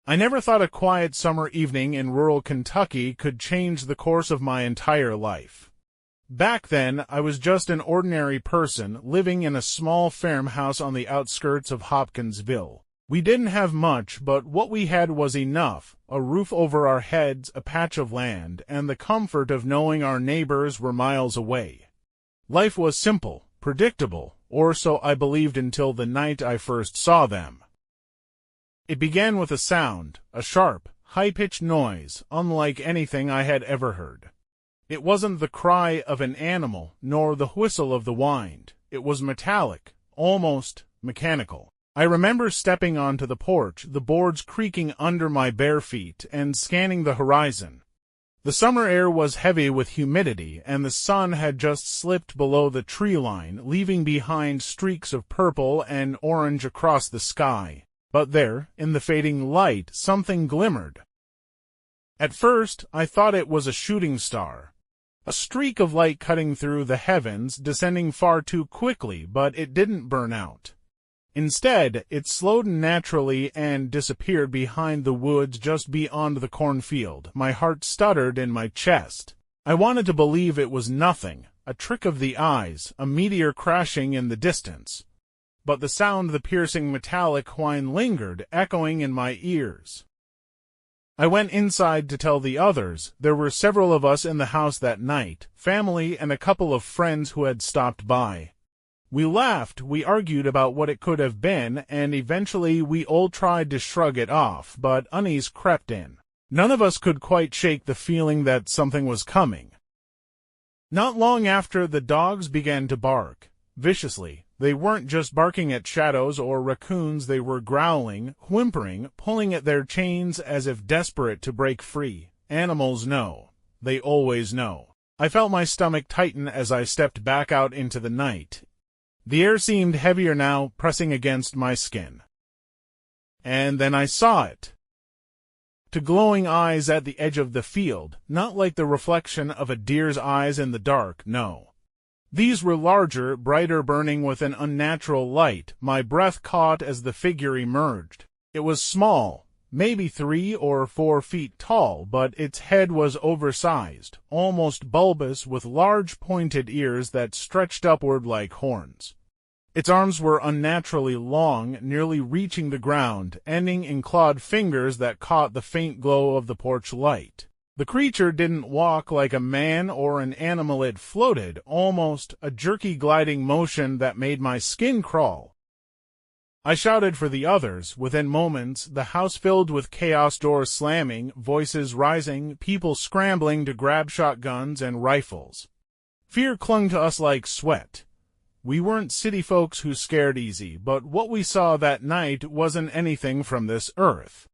I never thought a quiet summer evening in rural Kentucky could change the course of my entire life. Back then, I was just an ordinary person living in a small farmhouse on the outskirts of Hopkinsville. We didn't have much, but what we had was enough: a roof over our heads, a patch of land, and the comfort of knowing our neighbors were miles away. Life was simple, predictable, or so I believed until the night I first saw them. It began with a sound, a sharp, high-pitched noise, unlike anything I had ever heard. It wasn't the cry of an animal, nor the whistle of the wind. It was metallic, almost mechanical. I remember stepping onto the porch, the boards creaking under my bare feet, and scanning the horizon. The summer air was heavy with humidity, and the sun had just slipped below the tree line, leaving behind streaks of purple and orange across the sky. But there, in the fading light, something glimmered. At first, I thought it was a shooting star. A streak of light cutting through the heavens, descending far too quickly, but it didn't burn out. Instead, it slowed naturally and disappeared behind the woods just beyond the cornfield. My heart stuttered in my chest. I wanted to believe it was nothing, a trick of the eyes, a meteor crashing in the distance. But the sound, the piercing metallic whine, lingered, echoing in my ears. I went inside to tell the others. There were several of us in the house that night, family and a couple of friends who had stopped by. We laughed, we argued about what it could have been, and eventually we all tried to shrug it off, but unease crept in. None of us could quite shake the feeling that something was coming. Not long after, the dogs began to bark, viciously. They weren't just barking at shadows or raccoons, they were growling, whimpering, pulling at their chains as if desperate to break free. Animals know. They always know. I felt my stomach tighten as I stepped back out into the night. The air seemed heavier now, pressing against my skin. And then I saw it. Two glowing eyes at the edge of the field, not like the reflection of a deer's eyes in the dark, no. These were larger, brighter, burning with an unnatural light. My breath caught as the figure emerged. It was small, maybe 3 or 4 feet tall, but its head was oversized, almost bulbous, with large pointed ears that stretched upward like horns. Its arms were unnaturally long, nearly reaching the ground, ending in clawed fingers that caught the faint glow of the porch light. The creature didn't walk like a man or an animal, it floated, almost a jerky gliding motion that made my skin crawl. I shouted for the others. Within moments, the house filled with chaos, doors slamming, voices rising, people scrambling to grab shotguns and rifles. Fear clung to us like sweat. We weren't city folks who scared easy, but what we saw that night wasn't anything from this earth.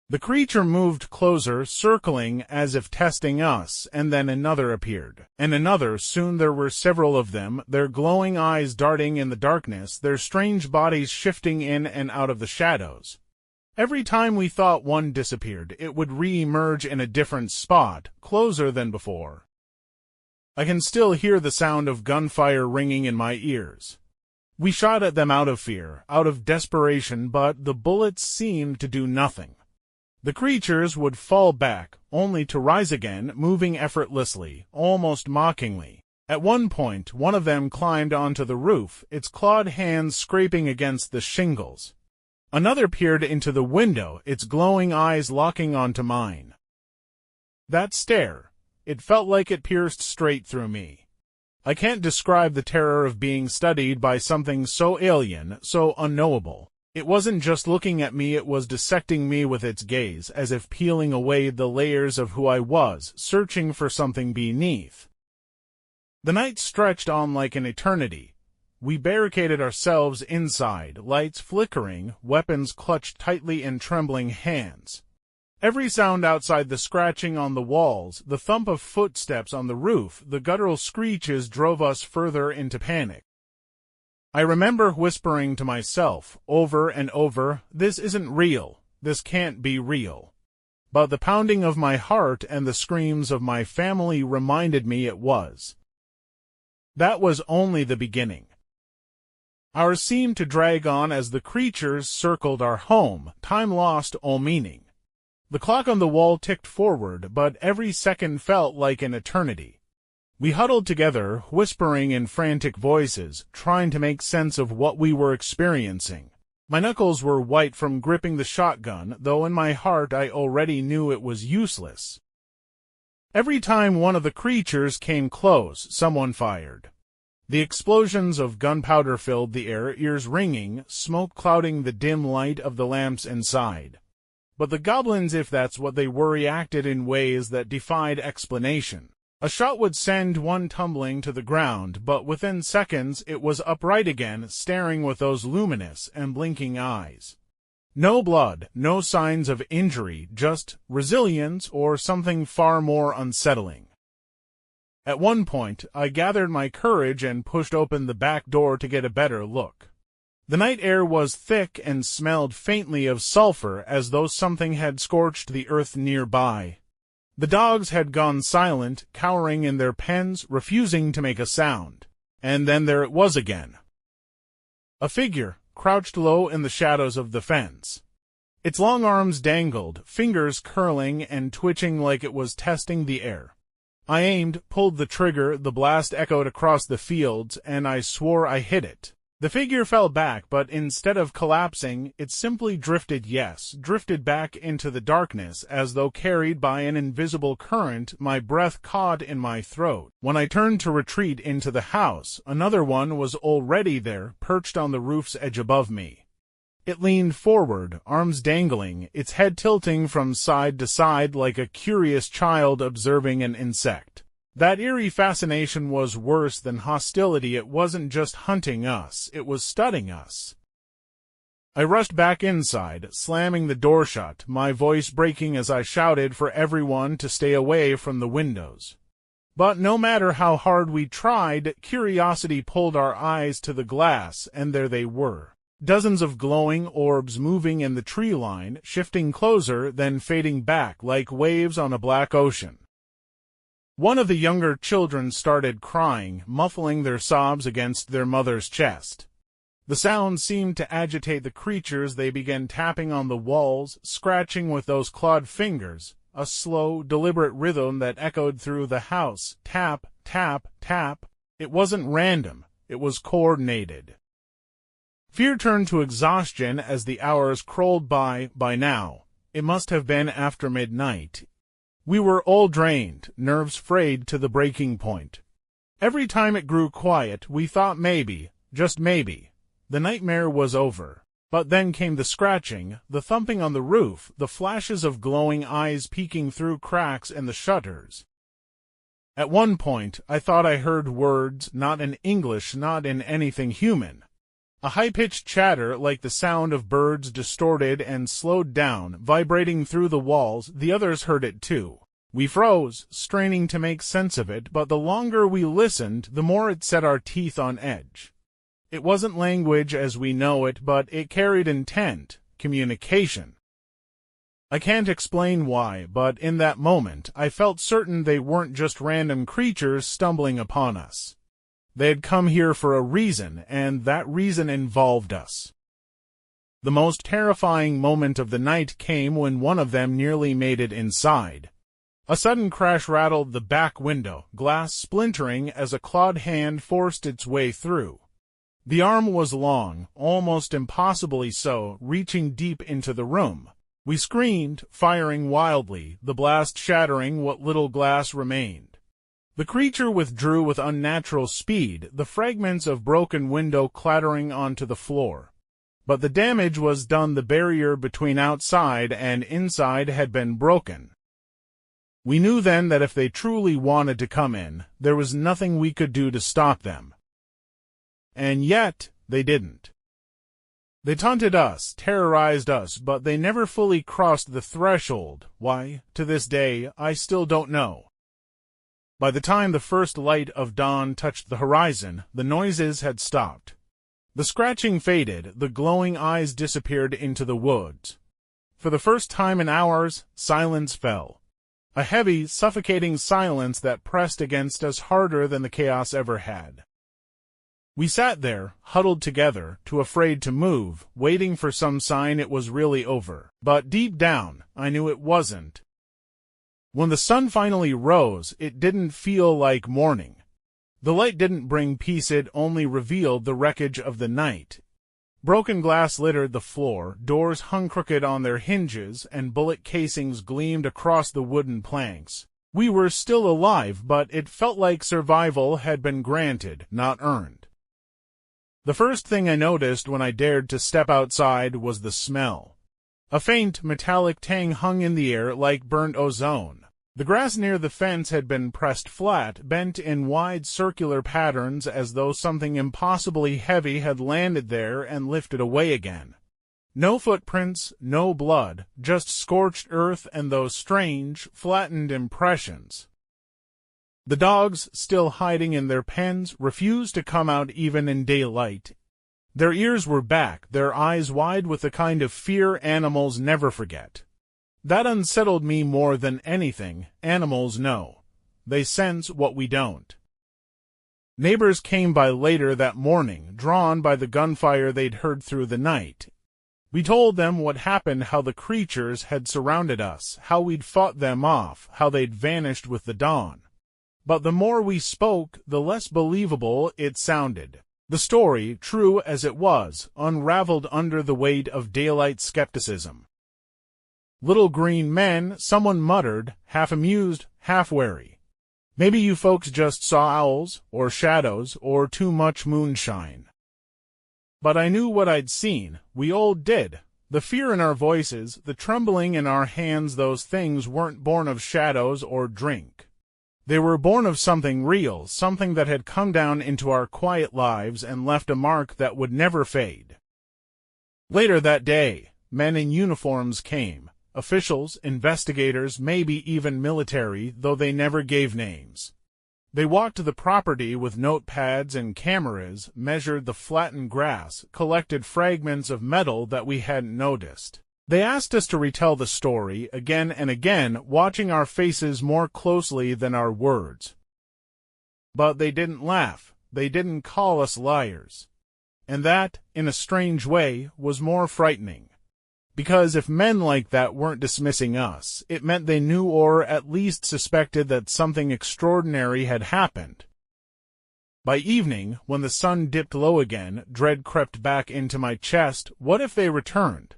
The creature moved closer, circling as if testing us, and then another appeared, and another. Soon there were several of them, their glowing eyes darting in the darkness, their strange bodies shifting in and out of the shadows. Every time we thought one disappeared, it would re-emerge in a different spot, closer than before. I can still hear the sound of gunfire ringing in my ears. We shot at them out of fear, out of desperation, but the bullets seemed to do nothing. The creatures would fall back, only to rise again, moving effortlessly, almost mockingly. At one point, one of them climbed onto the roof, its clawed hands scraping against the shingles. Another peered into the window, its glowing eyes locking onto mine. That stare, it felt like it pierced straight through me. I can't describe the terror of being studied by something so alien, so unknowable. It wasn't just looking at me, it was dissecting me with its gaze, as if peeling away the layers of who I was, searching for something beneath. The night stretched on like an eternity. We barricaded ourselves inside, lights flickering, weapons clutched tightly in trembling hands. Every sound outside, the scratching on the walls, the thump of footsteps on the roof, the guttural screeches, drove us further into panic. I remember whispering to myself, over and over, "This isn't real. This can't be real." But the pounding of my heart and the screams of my family reminded me it was. That was only the beginning. Hours seemed to drag on as the creatures circled our home, time lost all meaning. The clock on the wall ticked forward, but every second felt like an eternity. We huddled together, whispering in frantic voices, trying to make sense of what we were experiencing. My knuckles were white from gripping the shotgun, though in my heart I already knew it was useless. Every time one of the creatures came close, someone fired. The explosions of gunpowder filled the air, ears ringing, smoke clouding the dim light of the lamps inside. But the goblins, if that's what they were, reacted in ways that defied explanation. A shot would send one tumbling to the ground, but within seconds it was upright again, staring with those luminous and blinking eyes. No blood, no signs of injury, just resilience or something far more unsettling. At one point, I gathered my courage and pushed open the back door to get a better look. The night air was thick and smelled faintly of sulfur, as though something had scorched the earth nearby. The dogs had gone silent, cowering in their pens, refusing to make a sound. And then there it was again. A figure, crouched low in the shadows of the fence. Its long arms dangled, fingers curling and twitching like it was testing the air. I aimed, pulled the trigger, the blast echoed across the fields, and I swore I hit it. The figure fell back, but instead of collapsing, it simply drifted back into the darkness, as though carried by an invisible current, my breath caught in my throat. When I turned to retreat into the house, another one was already there, perched on the roof's edge above me. It leaned forward, arms dangling, its head tilting from side to side like a curious child observing an insect. That eerie fascination was worse than hostility. It wasn't just hunting us, it was studying us. I rushed back inside, slamming the door shut, my voice breaking as I shouted for everyone to stay away from the windows. But no matter how hard we tried, curiosity pulled our eyes to the glass, and there they were. Dozens of glowing orbs moving in the tree line, shifting closer, then fading back like waves on a black ocean. One of the younger children started crying, muffling their sobs against their mother's chest. The sound seemed to agitate the creatures. They began tapping on the walls, scratching with those clawed fingers, a slow, deliberate rhythm that echoed through the house. Tap, tap, tap. It wasn't random, it was coordinated. Fear turned to exhaustion as the hours crawled by. By now, it must have been after midnight. We were all drained, nerves frayed to the breaking point. Every time it grew quiet, we thought maybe, just maybe, the nightmare was over. But then came the scratching, the thumping on the roof, the flashes of glowing eyes peeking through cracks in the shutters. At one point, I thought I heard words, not in English, not in anything human. A high-pitched chatter like the sound of birds, distorted and slowed down, vibrating through the walls. The others heard it too. We froze, straining to make sense of it, but the longer we listened, the more it set our teeth on edge. It wasn't language as we know it, but it carried intent, communication. I can't explain why, but in that moment I felt certain they weren't just random creatures stumbling upon us. They had come here for a reason, and that reason involved us. The most terrifying moment of the night came when one of them nearly made it inside. A sudden crash rattled the back window, glass splintering as a clawed hand forced its way through. The arm was long, almost impossibly so, reaching deep into the room. We screamed, firing wildly, the blast shattering what little glass remained. The creature withdrew with unnatural speed, the fragments of broken window clattering onto the floor. But the damage was done. The barrier between outside and inside had been broken. We knew then that if they truly wanted to come in, there was nothing we could do to stop them. And yet, they didn't. They taunted us, terrorized us, but they never fully crossed the threshold. Why, to this day, I still don't know. By the time the first light of dawn touched the horizon, the noises had stopped. The scratching faded, the glowing eyes disappeared into the woods. For the first time in hours, silence fell. A heavy, suffocating silence that pressed against us harder than the chaos ever had. We sat there, huddled together, too afraid to move, waiting for some sign it was really over. But deep down, I knew it wasn't. When the sun finally rose, it didn't feel like morning. The light didn't bring peace, it only revealed the wreckage of the night. Broken glass littered the floor, doors hung crooked on their hinges, and bullet casings gleamed across the wooden planks. We were still alive, but it felt like survival had been granted, not earned. The first thing I noticed when I dared to step outside was the smell. A faint, metallic tang hung in the air like burnt ozone. The grass near the fence had been pressed flat, bent in wide circular patterns as though something impossibly heavy had landed there and lifted away again. No footprints, no blood, just scorched earth and those strange, flattened impressions. The dogs, still hiding in their pens, refused to come out even in daylight. Their ears were back, their eyes wide with the kind of fear animals never forget. That unsettled me more than anything. Animals know. They sense what we don't. Neighbors came by later that morning, drawn by the gunfire they'd heard through the night. We told them what happened, how the creatures had surrounded us, how we'd fought them off, how they'd vanished with the dawn. But the more we spoke, the less believable it sounded. The story, true as it was, unraveled under the weight of daylight skepticism. "Little green men," someone muttered, half amused, half wary. "Maybe you folks just saw owls, or shadows, or too much moonshine." But I knew what I'd seen. We all did. The fear in our voices, the trembling in our hands, those things weren't born of shadows or drink. They were born of something real, something that had come down into our quiet lives and left a mark that would never fade. Later that day, men in uniforms came. Officials, investigators, maybe even military, though they never gave names. They walked to the property with notepads and cameras, measured the flattened grass, collected fragments of metal that we hadn't noticed. They asked us to retell the story again and again, watching our faces more closely than our words. But they didn't laugh. They didn't call us liars. And that, in a strange way, was more frightening. Because if men like that weren't dismissing us, it meant they knew or at least suspected that something extraordinary had happened. By evening, when the sun dipped low again, dread crept back into my chest. What if they returned?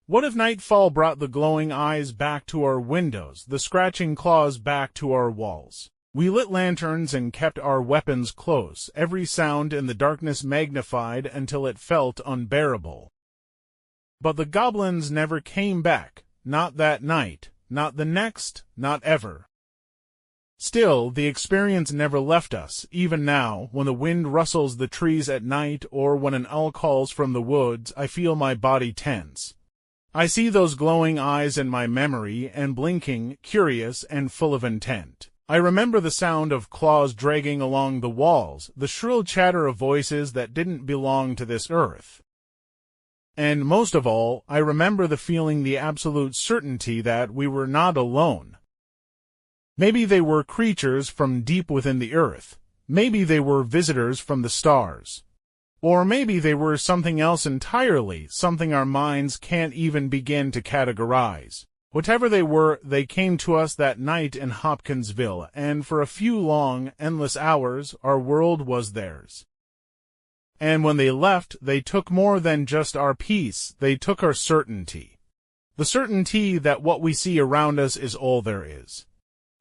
What if nightfall brought the glowing eyes back to our windows, the scratching claws back to our walls? We lit lanterns and kept our weapons close, every sound in the darkness magnified until it felt unbearable. But the goblins never came back, not that night, not the next, not ever. Still, the experience never left us, even now, when the wind rustles the trees at night or when an owl calls from the woods, I feel my body tense. I see those glowing eyes in my memory, and blinking, curious, and full of intent. I remember the sound of claws dragging along the walls, the shrill chatter of voices that didn't belong to this earth. And most of all, I remember the feeling, the absolute certainty that we were not alone. Maybe they were creatures from deep within the earth. Maybe they were visitors from the stars. Or maybe they were something else entirely, something our minds can't even begin to categorize. Whatever they were, they came to us that night in Hopkinsville, and for a few long, endless hours, our world was theirs. And when they left, they took more than just our peace, they took our certainty. The certainty that what we see around us is all there is.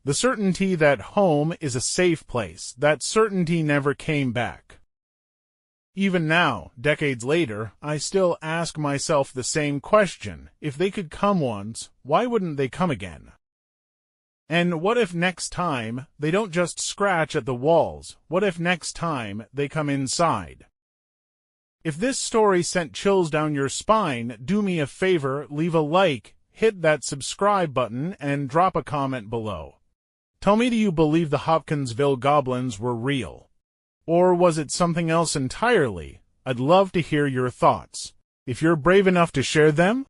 The certainty that home is a safe place. That certainty never came back. Even now, decades later, I still ask myself the same question. If they could come once, why wouldn't they come again? And what if next time they don't just scratch at the walls? What if next time they come inside? If this story sent chills down your spine, do me a favor, leave a like, hit that subscribe button, and drop a comment below. Tell me, do you believe the Hopkinsville goblins were real? Or was it something else entirely? I'd love to hear your thoughts. If you're brave enough to share them,